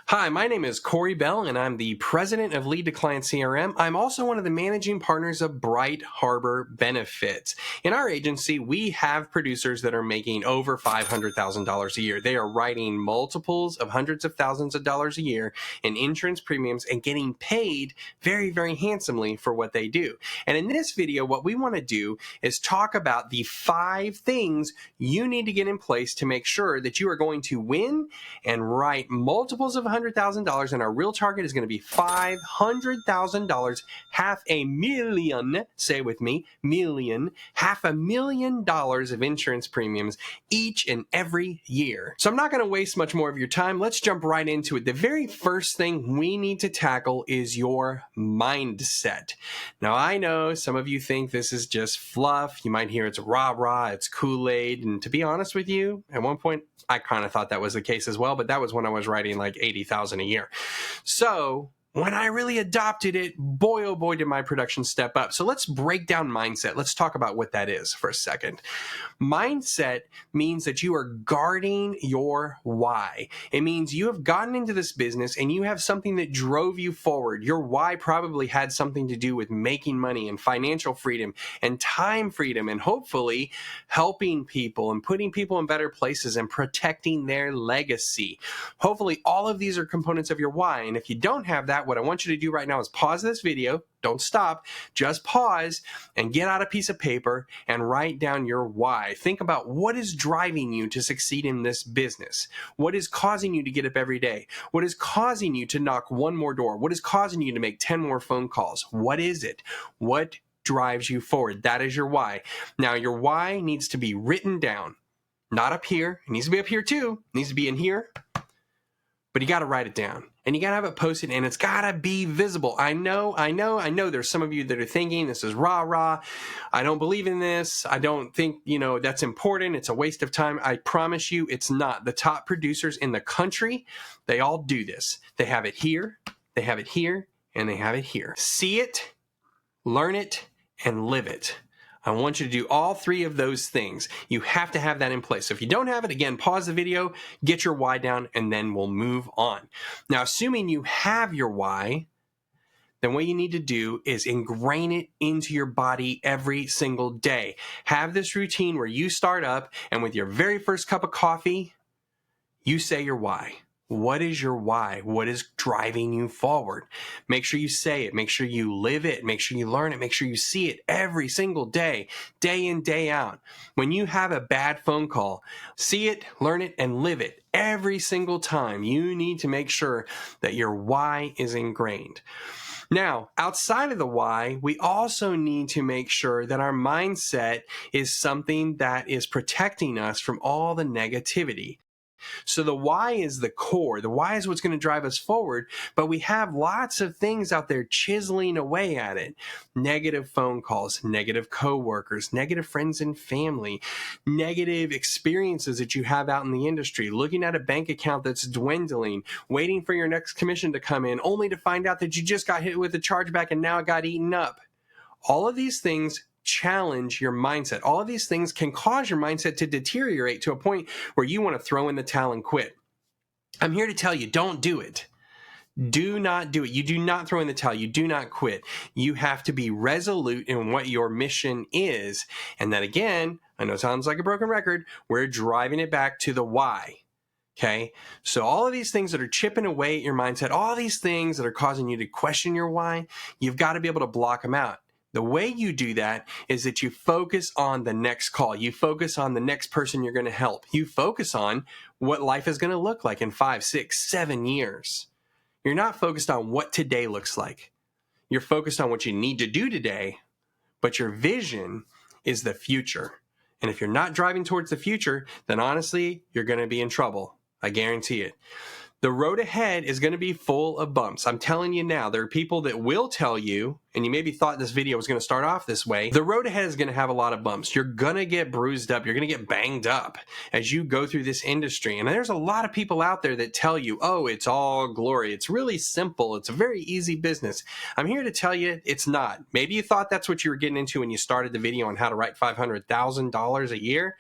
Hi, my name is Corey Bell, and I'm the president of Lead to Client CRM. I'm also one of the managing partners of Bright Harbor Benefits. In our agency, we have producers that are making over $500,000 a year. They are writing multiples of hundreds of thousands of dollars a year in insurance premiums and getting paid very, very handsomely for what they do. And in this video, what we want to do is talk about the 5 things you need to get in place to make sure that you are going to win and write multiples of $100,000, and our real target is going to be $500,000, $500,000, say with me, million, $500,000 of insurance premiums each and every year. So I'm not going to waste much more of your time. Let's jump right into it. The very first thing we need to tackle is your mindset. Now, I know some of you think this is just fluff. You might hear it's rah-rah, it's Kool-Aid, and to be honest with you, at one point, I kind of thought that was the case as well, but that was when I was writing like 80,000 a year. So when I really adopted it, boy, oh boy, did my production step up. So let's break down mindset. Let's talk about what that is for a second. Mindset means that you are guarding your why. It means you have gotten into this business and you have something that drove you forward. Your why probably had something to do with making money and financial freedom and time freedom and hopefully helping people and putting people in better places and protecting their legacy. Hopefully all of these are components of your why. And if you don't have that, what I want you to do right now is pause this video. Don't stop. Just pause and get out a piece of paper and write down your why. Think about what is driving you to succeed in this business. What is causing you to get up every day? What is causing you to knock one more door? What is causing you to make 10 more phone calls? What is it? What drives you forward? That is your why. Now, your why needs to be written down, not up here. It needs to be up here too. It needs to be in here. But you got to write it down and you got to have it posted and it's got to be visible. I know. There's some of you that are thinking this is rah-rah. I don't believe in this. I don't think, that's important. It's a waste of time. I promise you it's not. The top producers in the country, they all do this. They have it here, they have it here, and they have it here. See it, learn it, and live it. I want you to do all 3 of those things. You have to have that in place. So if you don't have it, again, pause the video, get your why down, and then we'll move on. Now, assuming you have your why, then what you need to do is ingrain it into your body every single day. Have this routine where you start up and with your very first cup of coffee, you say your why. What is your why? What is driving you forward? Make sure you say it. Make sure you live it. Make sure you learn it. Make sure you see it every single day, day in, day out. When you have a bad phone call, see it, learn it, and live it every single time. You need to make sure that your why is ingrained. Now, outside of the why, we also need to make sure that our mindset is something that is protecting us from all the negativity. So the why is the core. The why is what's going to drive us forward, but we have lots of things out there chiseling away at it. Negative phone calls, negative coworkers, negative friends and family, negative experiences that you have out in the industry, looking at a bank account that's dwindling, waiting for your next commission to come in, only to find out that you just got hit with a chargeback and now it got eaten up. All of these things challenge your mindset. All of these things can cause your mindset to deteriorate to a point where you want to throw in the towel and quit. I'm here to tell you, don't do it. Do not do it. You do not throw in the towel. You do not quit. You have to be resolute in what your mission is. And then again, I know it sounds like a broken record, we're driving it back to the why. Okay, so all of these things that are chipping away at your mindset, all these things that are causing you to question your why, you've got to be able to block them out. The way you do that is that you focus on the next call. You focus on the next person you're going to help. You focus on what life is going to look like in 5, 6, 7 years. You're not focused on what today looks like. You're focused on what you need to do today, but your vision is the future. And if you're not driving towards the future, then honestly, you're going to be in trouble. I guarantee it. The road ahead is going to be full of bumps. I'm telling you now, there are people that will tell you, and you maybe thought this video was going to start off this way, the road ahead is going to have a lot of bumps. You're going to get bruised up. You're going to get banged up as you go through this industry. And there's a lot of people out there that tell you, oh, it's all glory. It's really simple. It's a very easy business. I'm here to tell you it's not. Maybe you thought that's what you were getting into when you started the video on how to write $500,000 a year.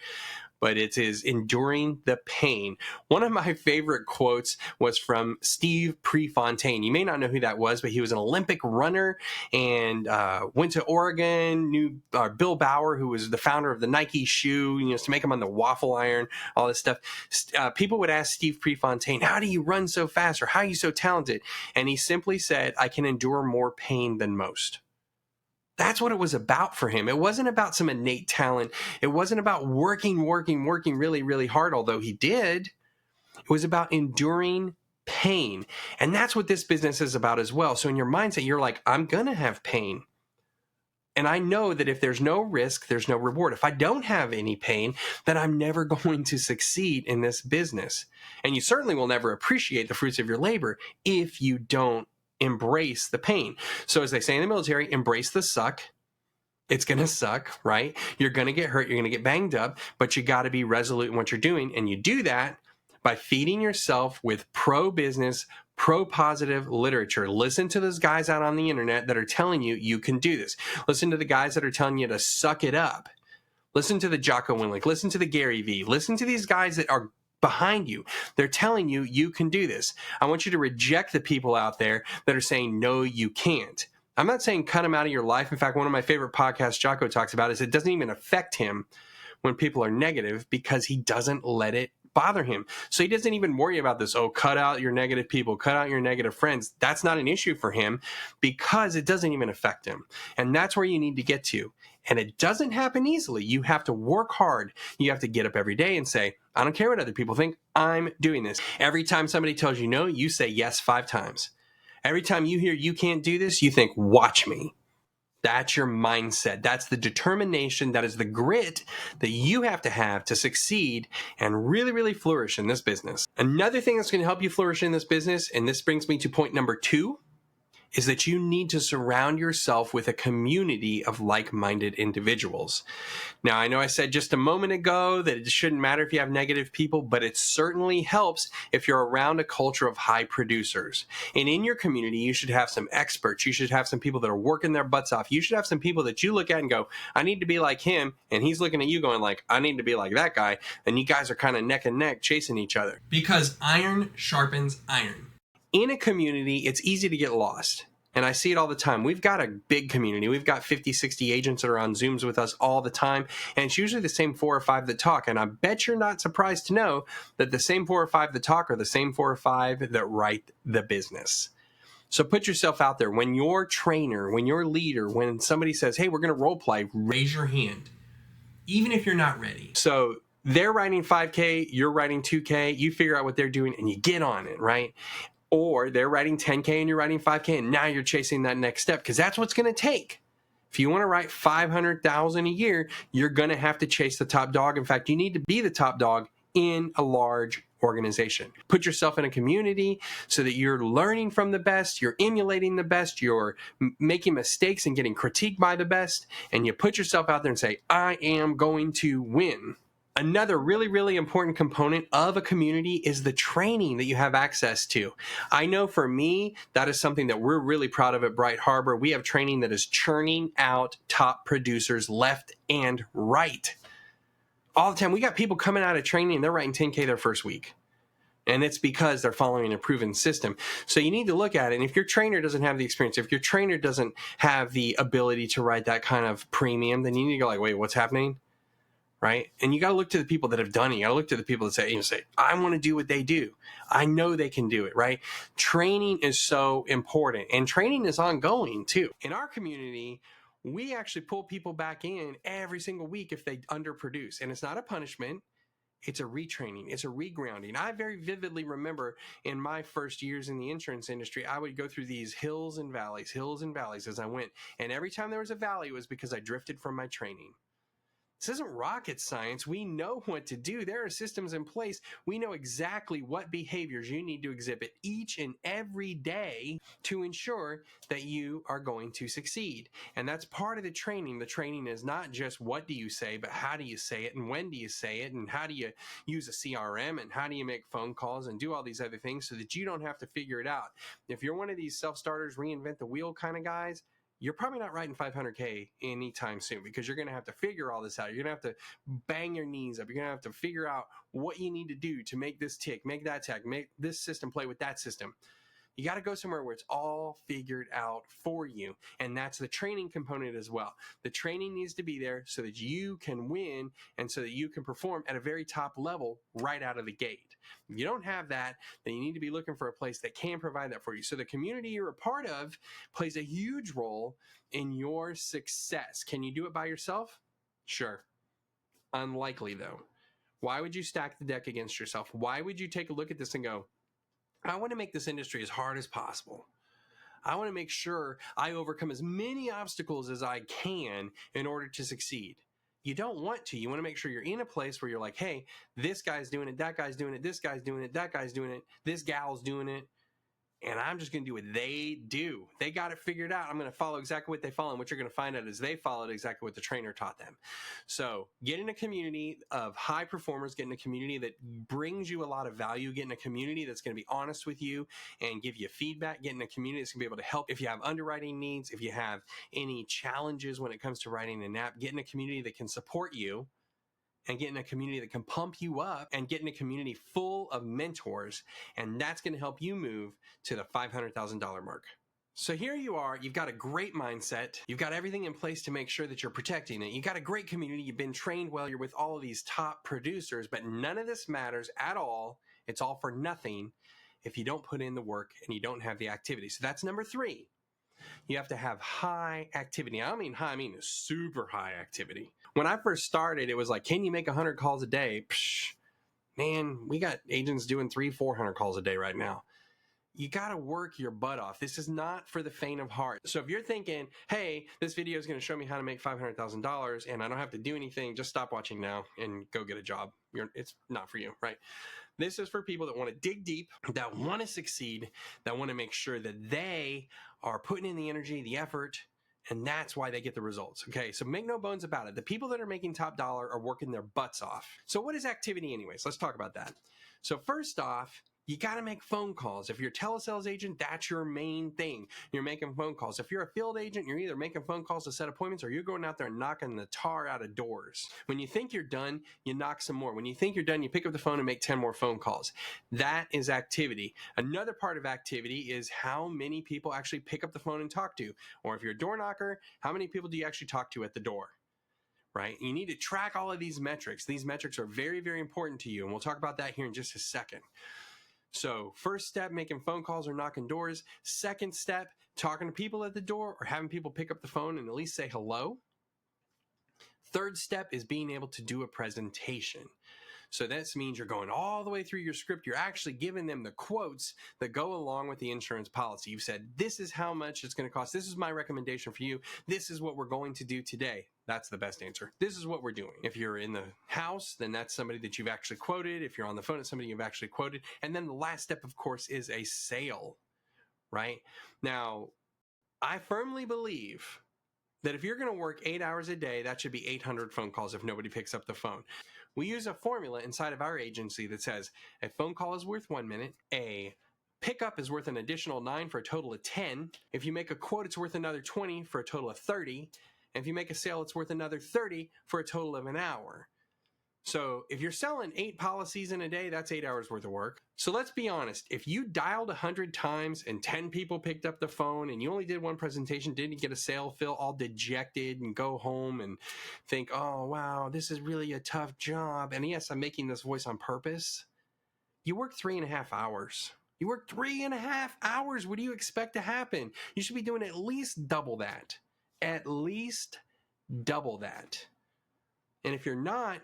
but it is enduring the pain. One of my favorite quotes was from Steve Prefontaine. You may not know who that was, but he was an Olympic runner and went to Oregon, knew Bill Bauer, who was the founder of the Nike shoe, to make them on the waffle iron, all this stuff. People would ask Steve Prefontaine, how do you run so fast, or how are you so talented? And he simply said, I can endure more pain than most. That's what it was about for him. It wasn't about some innate talent. It wasn't about working really, really hard, although he did. It was about enduring pain. And that's what this business is about as well. So in your mindset, you're like, I'm going to have pain. And I know that if there's no risk, there's no reward. If I don't have any pain, then I'm never going to succeed in this business. And you certainly will never appreciate the fruits of your labor if you don't embrace the pain. So as they say in the military, embrace the suck. It's going to suck, right? You're going to get hurt. You're going to get banged up, but you got to be resolute in what you're doing. And you do that by feeding yourself with pro-business, pro-positive literature. Listen to those guys out on the internet that are telling you you can do this. Listen to the guys that are telling you to suck it up. Listen to the Jocko Willink. Listen to the Gary Vee. Listen to these guys that are behind you. They're telling you you can do this. I want you to reject the people out there that are saying, no, you can't. I'm not saying cut them out of your life. In fact, one of my favorite podcasts Jocko talks about is it doesn't even affect him when people are negative because he doesn't let it bother him. So he doesn't even worry about this. Oh, cut out your negative people, cut out your negative friends. That's not an issue for him because it doesn't even affect him. And that's where you need to get to. And it doesn't happen easily. You have to work hard. You have to get up every day and say, I don't care what other people think. I'm doing this. Every time somebody tells you no, you say yes 5 times. Every time you hear you can't do this, you think, watch me. That's your mindset. That's the determination. That is the grit that you have to succeed and really, really flourish in this business. Another thing that's going to help you flourish in this business, and this brings me to point number 2, is that you need to surround yourself with a community of like-minded individuals. Now, I know I said just a moment ago that it shouldn't matter if you have negative people, but it certainly helps if you're around a culture of high producers. And in your community, you should have some experts. You should have some people that are working their butts off. You should have some people that you look at and go, I need to be like him. And he's looking at you going like, I need to be like that guy. And you guys are kind of neck and neck chasing each other. Because iron sharpens iron. In a community, it's easy to get lost. And I see it all the time. We've got a big community. We've got 50, 60 agents that are on Zooms with us all the time. And it's usually the same 4 or 5 that talk. And I bet you're not surprised to know that the same 4 or 5 that talk are the same 4 or 5 that write the business. So put yourself out there. When your trainer, when your leader, when somebody says, hey, we're going to role play, raise your hand, even if you're not ready. So they're writing 5K, you're writing 2K, you figure out what they're doing and you get on it, right? Or they're writing 10K and you're writing 5K and now you're chasing that next step because that's what's going to take. If you want to write 500,000 a year, you're going to have to chase the top dog. In fact, you need to be the top dog in a large organization. Put yourself in a community so that you're learning from the best, you're emulating the best, you're making mistakes and getting critiqued by the best, and you put yourself out there and say, I am going to win. Another really, really important component of a community is the training that you have access to. I know for me, that is something that we're really proud of at Bright Harbor. We have training that is churning out top producers left and right. All the time. We got people coming out of training and they're writing 10K their first week. And it's because they're following a proven system. So you need to look at it. And if your trainer doesn't have the experience, if your trainer doesn't have the ability to write that kind of premium, then you need to go like, wait, what's happening? Right? And you got to look to the people that have done it. You got to look to the people that say, I want to do what they do. I know they can do it, right? Training is so important. And training is ongoing too. In our community, we actually pull people back in every single week if they underproduce. And it's not a punishment. It's a retraining. It's a regrounding. I very vividly remember in my first years in the insurance industry, I would go through these hills and valleys as I went. And every time there was a valley, it was because I drifted from my training. This isn't rocket science. We know what to do. There are systems in place. We know exactly what behaviors you need to exhibit each and every day to ensure that you are going to succeed. And that's part of the training. The training is not just what do you say, but how do you say it and when do you say it and how do you use a CRM and how do you make phone calls and do all these other things so that you don't have to figure it out. If you're one of these self-starters, reinvent the wheel kind of guys, you're probably not writing 500K anytime soon, because you're going to have to figure all this out. You're going to have to bang your knees up. You're going to have to figure out what you need to do to make this tick, make that tick, make this system play with that system. You got to go somewhere where it's all figured out for you. And that's the training component as well. The training needs to be there so that you can win and so that you can perform at a very top level right out of the gate. If you don't have that, then you need to be looking for a place that can provide that for you. So the community you're a part of plays a huge role in your success. Can you do it by yourself? Sure. Unlikely though. Why would you stack the deck against yourself? Why would you take a look at this and go, I want to make this industry as hard as possible. I want to make sure I overcome as many obstacles as I can in order to succeed. You don't want to. You want to make sure you're in a place where you're like, hey, this guy's doing it, that guy's doing it, this guy's doing it, that guy's doing it, this gal's doing it, and I'm just going to do what they do. They got it figured out. I'm going to follow exactly what they follow, and what you're going to find out is they followed exactly what the trainer taught them. So get in a community of high performers, get in a community that brings you a lot of value, get in a community that's going to be honest with you and give you feedback, get in a community that's going to be able to help if you have underwriting needs, if you have any challenges when it comes to writing an app, get in a community that can support you, and get in a community that can pump you up, and get in a community full of mentors. And that's going to help you move to the $500,000 mark. So here you are, you've got a great mindset. You've got everything in place to make sure that you're protecting it. You've got a great community. You've been trained well. You're with all of these top producers, but none of this matters at all. It's all for nothing if you don't put in the work and you don't have the activity. So that's number 3. You have to have high activity. I don't mean high, I mean super high activity. When I first started, it was like, can you make 100 calls a day? Psh, man, we got agents doing 300-400 calls a day right now. You got to work your butt off. This is not for the faint of heart. So if you're thinking, hey, this video is going to show me how to make $500,000 and I don't have to do anything, just stop watching now and go get a job. It's not for you, right? This is for people that want to dig deep, that want to succeed, that want to make sure that they are putting in the energy, the effort, and that's why they get the results. Okay, so make no bones about it. The people that are making top dollar are working their butts off. So what is activity anyways? Let's talk about that. So first off, you got to make phone calls. If you're a telesales agent, that's your main thing. You're making phone calls. If you're a field agent, you're either making phone calls to set appointments or you're going out there and knocking the tar out of doors. When you think you're done, you knock some more. When you think you're done, you pick up the phone and make 10 more phone calls. That is activity. Another part of activity is how many people actually pick up the phone and talk to. Or if you're a door knocker, how many people do you actually talk to at the door? Right? You need to track all of these metrics. These metrics are very, very important to you. And we'll talk about that here in just a second. So first step, making phone calls or knocking doors. Second step, talking to people at the door or having people pick up the phone and at least say hello. Third step is being able to do a presentation. So that means you're going all the way through your script. You're actually giving them the quotes that go along with the insurance policy. You've said, this is how much it's going to cost. This is my recommendation for you. This is what we're going to do today. That's the best answer. This is what we're doing. If you're in the house, then that's somebody that you've actually quoted. If you're on the phone, it's somebody you've actually quoted. And then the last step, of course, is a sale, right? Now, I firmly believe that if you're going to work 8 hours a day, that should be 800 phone calls if nobody picks up the phone. We use a formula inside of our agency that says a phone call is worth 1 minute, a pickup is worth an additional 9 for a total of 10. If you make a quote, it's worth another 20 for a total of 30. And if you make a sale, it's worth another 30 for a total of an hour. So if you're selling 8 policies in a day, that's 8 hours worth of work. So let's be honest. If you dialed 100 times and 10 people picked up the phone and you only did one presentation, didn't get a sale, feel all dejected and go home and think, oh, wow, this is really a tough job. And yes, I'm making this voice on purpose. You work 3.5 hours. You work 3.5 hours. What do you expect to happen? You should be doing at least double that. At least double that. And if you're not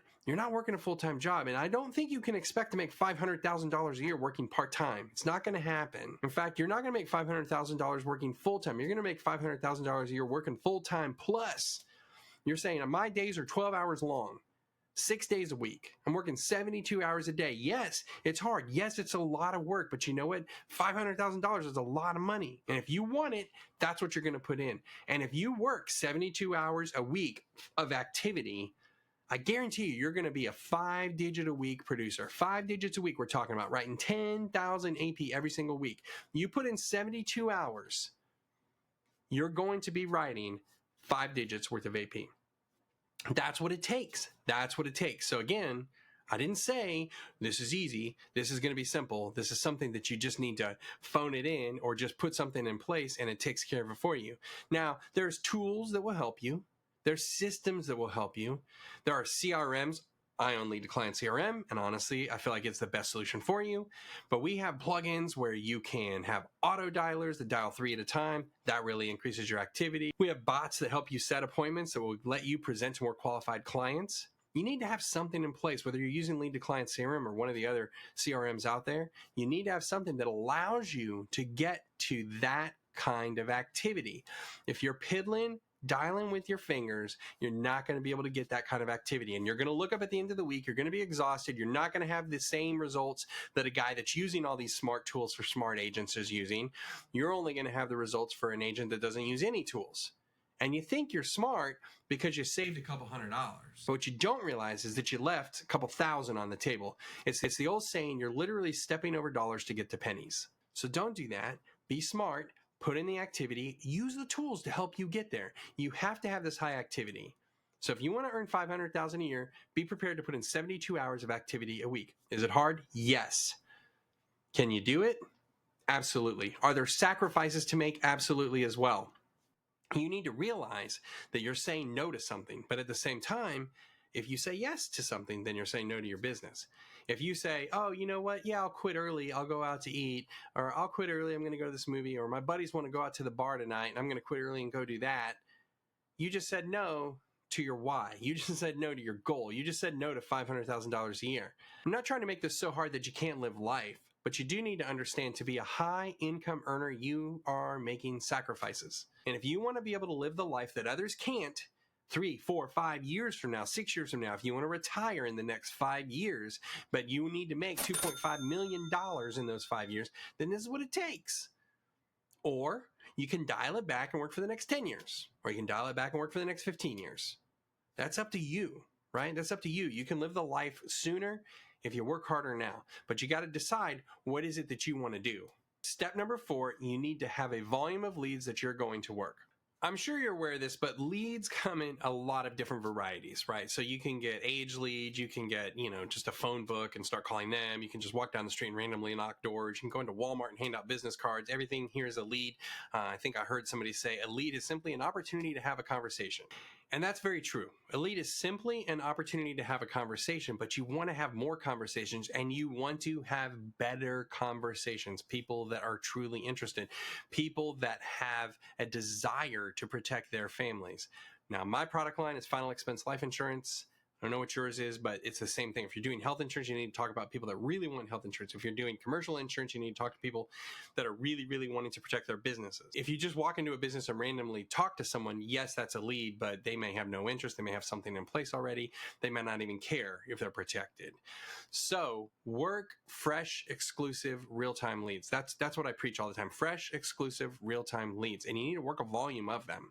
working a full-time job. And I don't think you can expect to make $500,000 a year working part-time. It's not going to happen. In fact, you're not going to make $500,000 working full-time. You're going to make $500,000 a year working full-time. Plus, you're saying my days are 12 hours long, 6 days a week. I'm working 72 hours a day. Yes, it's hard. Yes, it's a lot of work. But you know what? $500,000 is a lot of money. And if you want it, that's what you're going to put in. And if you work 72 hours a week of activity, I guarantee you're going to be a 5-digit a week producer. 5 digits a week we're talking about, writing 10,000 AP every single week. You put in 72 hours. you're going to be writing 5 digits worth of AP. That's what it takes. That's what it takes. So again, I didn't say this is easy. This is going to be simple. This is something that you just need to phone it in or just put something in place and it takes care of it for you. Now, there's tools that will help you. There's systems that will help you. There are CRMs. I own Lead to Client CRM, and honestly, I feel like it's the best solution for you. But we have plugins where you can have auto dialers that dial 3 at a time. That really increases your activity. We have bots that help you set appointments that will let you present to more qualified clients. You need to have something in place, whether you're using Lead to Client CRM or one of the other CRMs out there. You need to have something that allows you to get to that kind of activity. If you're piddling, dialing with your fingers, you're not going to be able to get that kind of activity. And you're going to look up at the end of the week, you're going to be exhausted. You're not going to have the same results that a guy that's using all these smart tools for smart agents is using. You're only going to have the results for an agent that doesn't use any tools. And you think you're smart because you saved a couple $100. But what you don't realize is that you left a couple thousand on the table. It's the old saying, you're literally stepping over dollars to get to pennies. So don't do that. Be smart. Put in the activity. Use the tools to help you get there. You have to have this high activity. So if you want to earn $500,000 a year, be prepared to put in 72 hours of activity a week. Is it hard? Yes. Can you do it? Absolutely. Are there sacrifices to make? Absolutely as well. You need to realize that you're saying no to something, but at the same time, if you say yes to something, then you're saying no to your business. If you say, oh, you know what? Yeah, I'll quit early. I'll go out to eat, or I'll quit early. I'm going to go to this movie, or my buddies want to go out to the bar tonight and I'm going to quit early and go do that. You just said no to your why. You just said no to your goal. You just said no to $500,000 a year. I'm not trying to make this so hard that you can't live life, but you do need to understand to be a high income earner, you are making sacrifices. And if you want to be able to live the life that others can't, 3, 4, 5 years from now, 6 years from now, if you want to retire in the next 5 years, but you need to make $2.5 million in those 5 years, then this is what it takes. Or you can dial it back and work for the next 10 years, or you can dial it back and work for the next 15 years. That's up to you, right? That's up to you. You can live the life sooner if you work harder now, but you got to decide what is it that you want to do. Step number 4, you need to have a volume of leads that you're going to work. I'm sure you're aware of this, but leads come in a lot of different varieties, right? So you can get age leads, you can get, just a phone book and start calling them. You can just walk down the street and randomly knock doors. You can go into Walmart and hand out business cards. Everything here is a lead. I think I heard somebody say a lead is simply an opportunity to have a conversation. And that's very true. A lead is simply an opportunity to have a conversation, but you want to have more conversations and you want to have better conversations, people that are truly interested, people that have a desire to protect their families. Now, my product line is Final Expense Life Insurance. I don't know what yours is, but it's the same thing. If you're doing health insurance, you need to talk about people that really want health insurance. If you're doing commercial insurance, you need to talk to people that are really, really wanting to protect their businesses. If you just walk into a business and randomly talk to someone, yes, that's a lead, but they may have no interest. They may have something in place already. They might not even care if they're protected. So work fresh, exclusive, real-time leads. That's what I preach all the time. Fresh, exclusive, real-time leads. And you need to work a volume of them.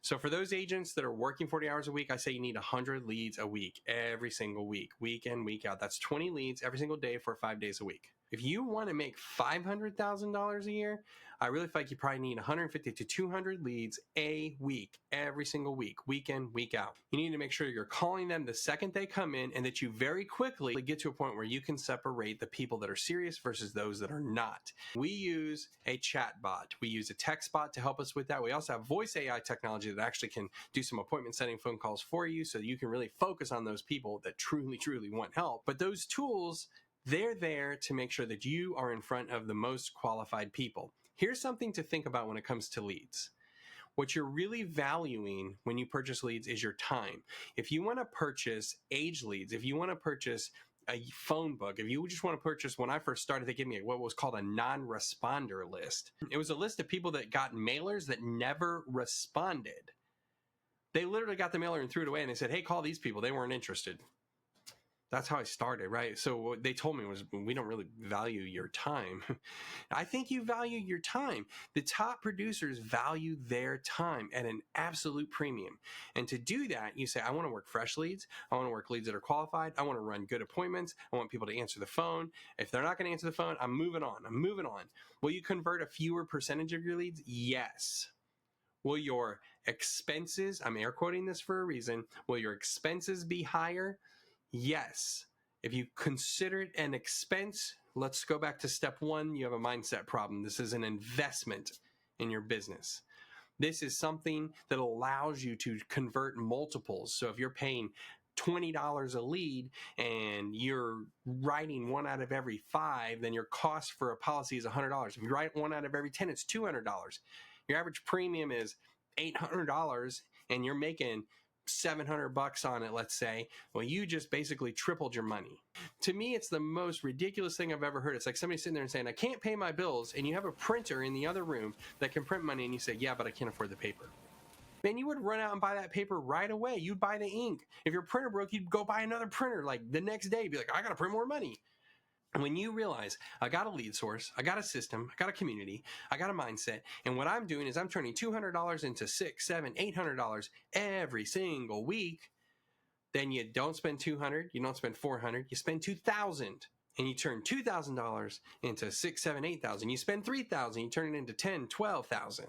So for those agents that are working 40 hours a week, I say you need 100 leads a week, every single week, week in, week out. That's 20 leads every single day for 5 days a week. If you want to make $500,000 a year, I really feel like you probably need 150 to 200 leads a week, every single week, week in, week out. You need to make sure you're calling them the second they come in and that you very quickly get to a point where you can separate the people that are serious versus those that are not. We use a chat bot. We use a text bot to help us with that. We also have voice AI technology that actually can do some appointment setting phone calls for you so you can really focus on those people that truly, truly want help. But those tools, they're there to make sure that you are in front of the most qualified people. Here's something to think about when it comes to leads. What you're really valuing when you purchase leads is your time. If you want to purchase age leads, if you want to purchase a phone book, if you just want to purchase, when I first started, they gave me what was called a non-responder list. It was a list of people that got mailers that never responded. They literally got the mailer and threw it away and they said, hey, call these people. They weren't interested. That's how I started, right? So what they told me was, we don't really value your time. I think you value your time. The top producers value their time at an absolute premium. And to do that, you say, I want to work fresh leads. I want to work leads that are qualified. I want to run good appointments. I want people to answer the phone. If they're not going to answer the phone, I'm moving on. Will you convert a fewer percentage of your leads? Yes. Will your expenses, I'm air quoting this for a reason, will your expenses be higher? Yes. If you consider it an expense, let's go back to step one. You have a mindset problem. This is an investment in your business. This is something that allows you to convert multiples. So if you're paying $20 a lead and you're writing 1 out of every 5, then your cost for a policy is $100. If you write 1 out of every 10, it's $200. Your average premium is $800 and you're making $700 on it, let's say. Well, you just basically tripled your money. To me, it's the most ridiculous thing I've ever heard. It's like somebody sitting there and saying, I can't pay my bills, and you have a printer in the other room that can print money, and you say, yeah, but I can't afford the paper. Man, you would run out and buy that paper right away. You'd buy the ink. If your printer broke, you'd go buy another printer like the next day. You'd be like, I got to print more money. And when you realize I got a lead source, I got a system, I got a community, I got a mindset, and what I'm doing is I'm turning $200 into $600, $700, $800 every single week, then you don't spend $200, you don't spend $400, you spend $2,000. And you turn $2,000 into $6,000, $7,000, $8,000. You spend $3,000, you turn it into $10,000, $12,000.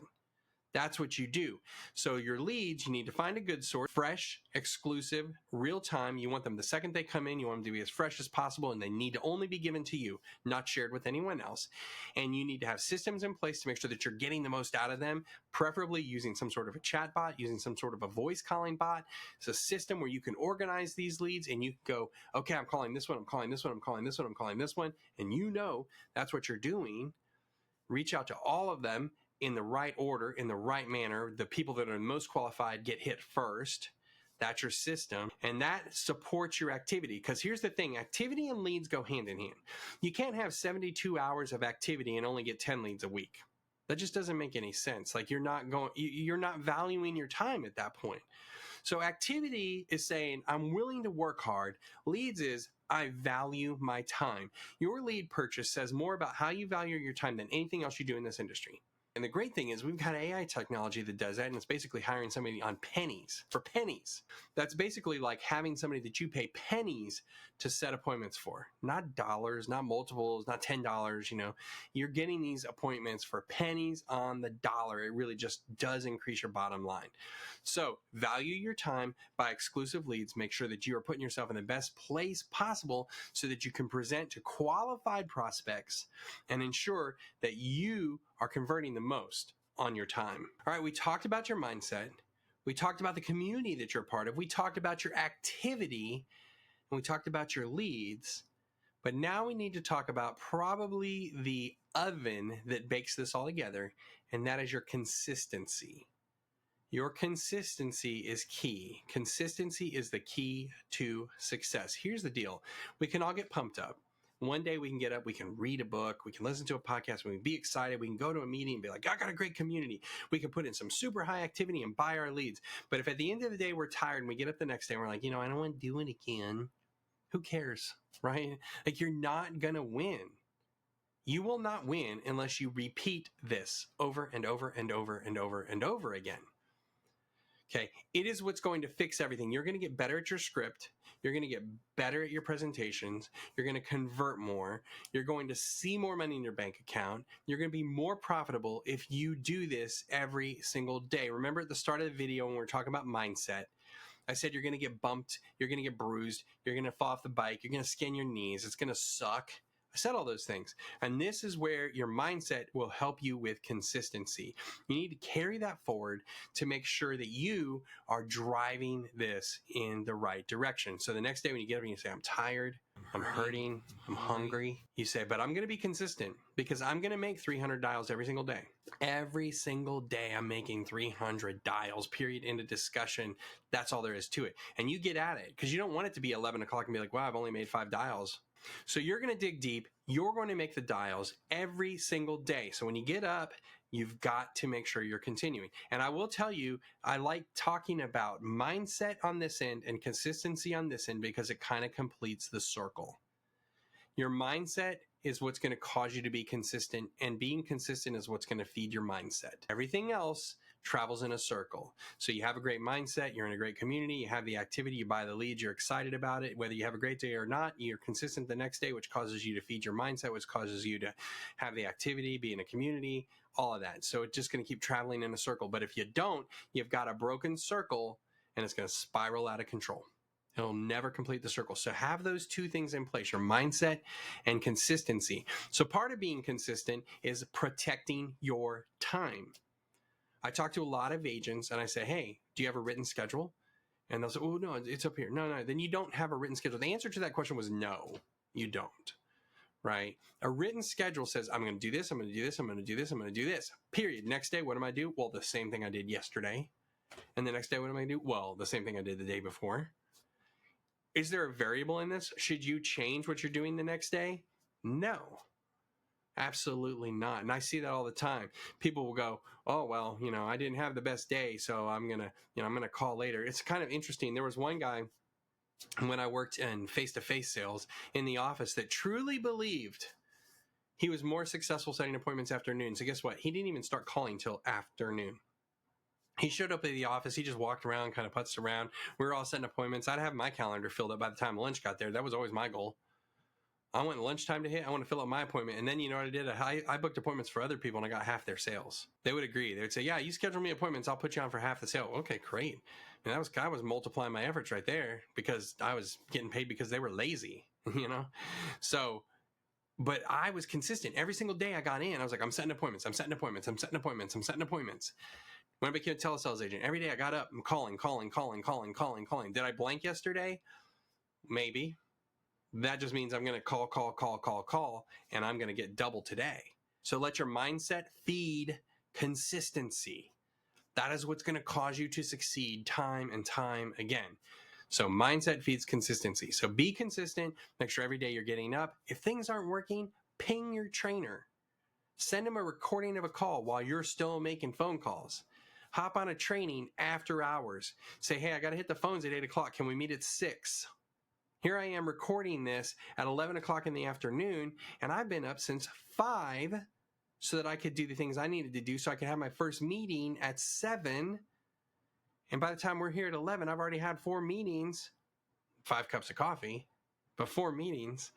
That's what you do. So your leads, you need to find a good source, fresh, exclusive, real time. You want them the second they come in, you want them to be as fresh as possible, and they need to only be given to you, not shared with anyone else. And you need to have systems in place to make sure that you're getting the most out of them, preferably using some sort of a chat bot, using some sort of a voice calling bot. It's a system where you can organize these leads and you can go, okay, I'm calling this one, I'm calling this one, I'm calling this one, I'm calling this one. And you know that's what you're doing. Reach out to all of them in the right order, in the right manner. The people that are most qualified get hit first. That's your system. And that supports your activity. Because here's the thing, activity and leads go hand in hand. You can't have 72 hours of activity and only get 10 leads a week. That just doesn't make any sense. Like you're not valuing your time at that point. So activity is saying, I'm willing to work hard. Leads is, I value my time. Your lead purchase says more about how you value your time than anything else you do in this industry. And the great thing is we've got AI technology that does that, and it's basically hiring somebody on pennies, for pennies. That's basically like having somebody that you pay pennies to set appointments for. Not dollars, not multiples, not $10, You're getting these appointments for pennies on the dollar. It really just does increase your bottom line. So value your time by exclusive leads. Make sure that you are putting yourself in the best place possible so that you can present to qualified prospects and ensure that you are converting the most on your time. All right, we talked about your mindset. We talked about the community that you're a part of. We talked about your activity, and we talked about your leads. But now we need to talk about probably the oven that bakes this all together, and that is your consistency. Your consistency is key. Consistency is the key to success. Here's the deal. We can all get pumped up. One day we can get up, we can read a book, we can listen to a podcast, we can be excited, we can go to a meeting and be like, I got a great community. We can put in some super high activity and buy our leads. But if at the end of the day we're tired and we get up the next day and we're like, I don't want to do it again, who cares, right? Like you're not going to win. You will not win unless you repeat this over and over and over and over and over again. Okay, it is what's going to fix everything. You're going to get better at your script. You're going to get better at your presentations. You're going to convert more. You're going to see more money in your bank account. You're going to be more profitable if you do this every single day. Remember at the start of the video when we were talking about mindset, I said you're going to get bumped, you're going to get bruised, you're going to fall off the bike, you're going to skin your knees, it's going to suck. I said all those things. And this is where your mindset will help you with consistency. You need to carry that forward to make sure that you are driving this in the right direction. So the next day when you get up and you say, I'm tired, I'm hurting, I'm hungry, you say, but I'm going to be consistent because I'm going to make 300 dials every single day. Every single day I'm making 300 dials, period, end of discussion. That's all there is to it. And you get at it because you don't want it to be 11 o'clock and be like, wow, I've only made 5 dials. So you're going to dig deep. You're going to make the dials every single day. So when you get up, you've got to make sure you're continuing. And I will tell you, I like talking about mindset on this end and consistency on this end because it kind of completes the circle. Your mindset is what's going to cause you to be consistent, and being consistent is what's going to feed your mindset. Everything else travels in a circle. So you have a great mindset, you're in a great community, you have the activity, you buy the leads, you're excited about it. Whether you have a great day or not, you're consistent the next day, which causes you to feed your mindset, which causes you to have the activity, be in a community, all of that. So it's just going to keep traveling in a circle. But if you don't, you've got a broken circle and it's going to spiral out of control. It'll never complete the circle. So have those two things in place, your mindset and consistency. So part of being consistent is protecting your time. I talk to a lot of agents and I say, hey, do you have a written schedule? And they'll say, oh, no, it's up here. No, then you don't have a written schedule. The answer to that question was no, you don't, right? A written schedule says, I'm going to do this, I'm going to do this, I'm going to do this, I'm going to do this, period. Next day, what am I do? Well, the same thing I did yesterday. And the next day, what am I do? Well, the same thing I did the day before. Is there a variable in this? Should you change what you're doing the next day? No. Absolutely not. And I see that all the time. People will go, oh, well, I didn't have the best day, so I'm going to call later. It's kind of interesting. There was one guy when I worked in face-to-face sales in the office that truly believed he was more successful setting appointments afternoon. So guess what? He didn't even start calling till afternoon. He showed up at the office. He just walked around, kind of putzed around. We were all setting appointments. I'd have my calendar filled up by the time lunch got there. That was always my goal. I want lunchtime to hit. I want to fill up my appointment. And then you know what I did? I booked appointments for other people and I got half their sales. They would agree. They would say, yeah, you schedule me appointments. I'll put you on for half the sale. Okay, great. And I was multiplying my efforts right there because I was getting paid because they were lazy, So, but I was consistent. Every single day I got in, I was like, I'm setting appointments. I'm setting appointments. I'm setting appointments. I'm setting appointments. When I became a telesales agent, every day I got up and calling. Did I blank yesterday? Maybe. That just means I'm going to call, and I'm going to get double today. So let your mindset feed consistency. That is what's going to cause you to succeed time and time again. So mindset feeds consistency. So be consistent. Make sure every day you're getting up. If things aren't working, ping your trainer. Send them a recording of a call while you're still making phone calls. Hop on a training after hours. Say, hey, I got to hit the phones at 8 o'clock. Can we meet at 6? Here I am recording this at 11 o'clock in the afternoon, and I've been up since 5 so that I could do the things I needed to do so I could have my first meeting at 7. And by the time we're here at 11, I've already had 4 meetings, 5 cups of coffee, but 4 meetings.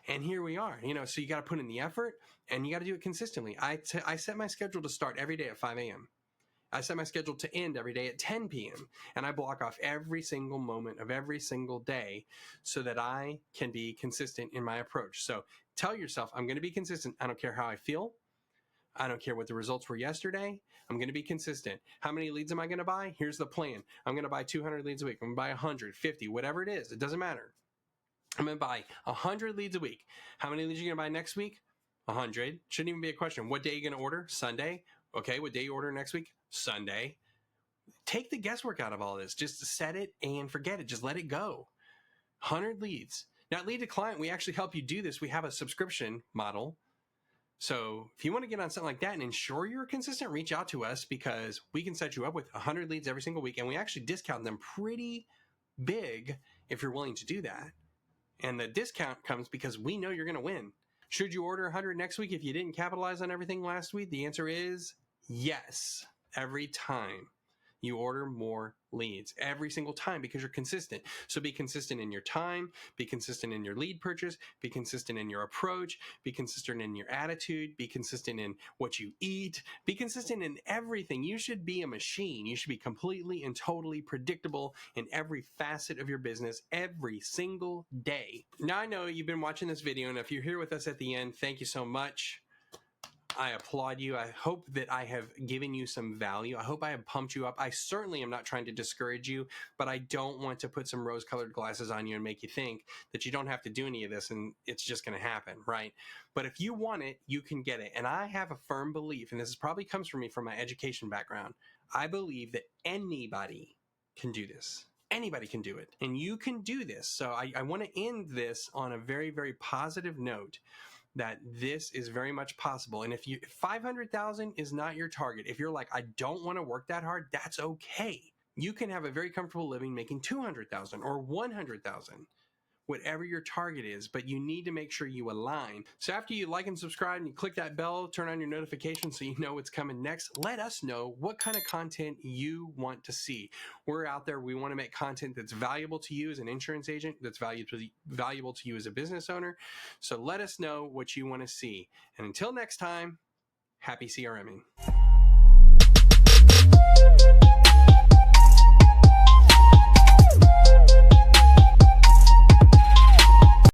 And here we are, so you got to put in the effort and you got to do it consistently. I set my schedule to start every day at 5 a.m. I set my schedule to end every day at 10 p.m. and I block off every single moment of every single day so that I can be consistent in my approach. So tell yourself, I'm going to be consistent. I don't care how I feel. I don't care what the results were yesterday. I'm going to be consistent. How many leads am I going to buy? Here's the plan. I'm going to buy 200 leads a week. I'm going to buy 100, 50, whatever it is. It doesn't matter. I'm going to buy 100 leads a week. How many leads are you going to buy next week? 100. Shouldn't even be a question. What day are you going to order? Sunday. Okay, what day you order next week? Sunday. Take the guesswork out of all this. Just set it and forget it. Just let it go. 100 leads. Now, at Lead to Client, we actually help you do this. We have a subscription model. So if you want to get on something like that and ensure you're consistent, reach out to us because we can set you up with 100 leads every single week. And we actually discount them pretty big if you're willing to do that. And the discount comes because we know you're going to win. Should you order 100 next week if you didn't capitalize on everything last week? The answer is yes, every time. You order more leads every single time because you're consistent. So be consistent in your time, be consistent in your lead purchase, be consistent in your approach, be consistent in your attitude, be consistent in what you eat, be consistent in everything. You should be a machine. You should be completely and totally predictable in every facet of your business every single day. Now I know you've been watching this video, and if you're here with us at the end, thank you so much. I applaud you. I hope that I have given you some value. I hope I have pumped you up. I certainly am not trying to discourage you, but I don't want to put some rose-colored glasses on you and make you think that you don't have to do any of this and it's just going to happen, right? But if you want it, you can get it. And I have a firm belief, and this probably comes from me from my education background. I believe that anybody can do this. Anybody can do it. And you can do this. So I want to end this on a very, very positive note that this is very much possible. And if 500,000 is not your target, if you're like, I don't want to work that hard, that's okay. You can have a very comfortable living making 200,000 or 100,000. whatever your target is, but you need to make sure you align. So after you like and subscribe and you click that bell, turn on your notifications so you know what's coming next, let us know what kind of content you want to see. We're out there. We want to make content that's valuable to you as an insurance agent, that's valuable to you as a business owner. So let us know what you want to see. And until next time, happy CRMing.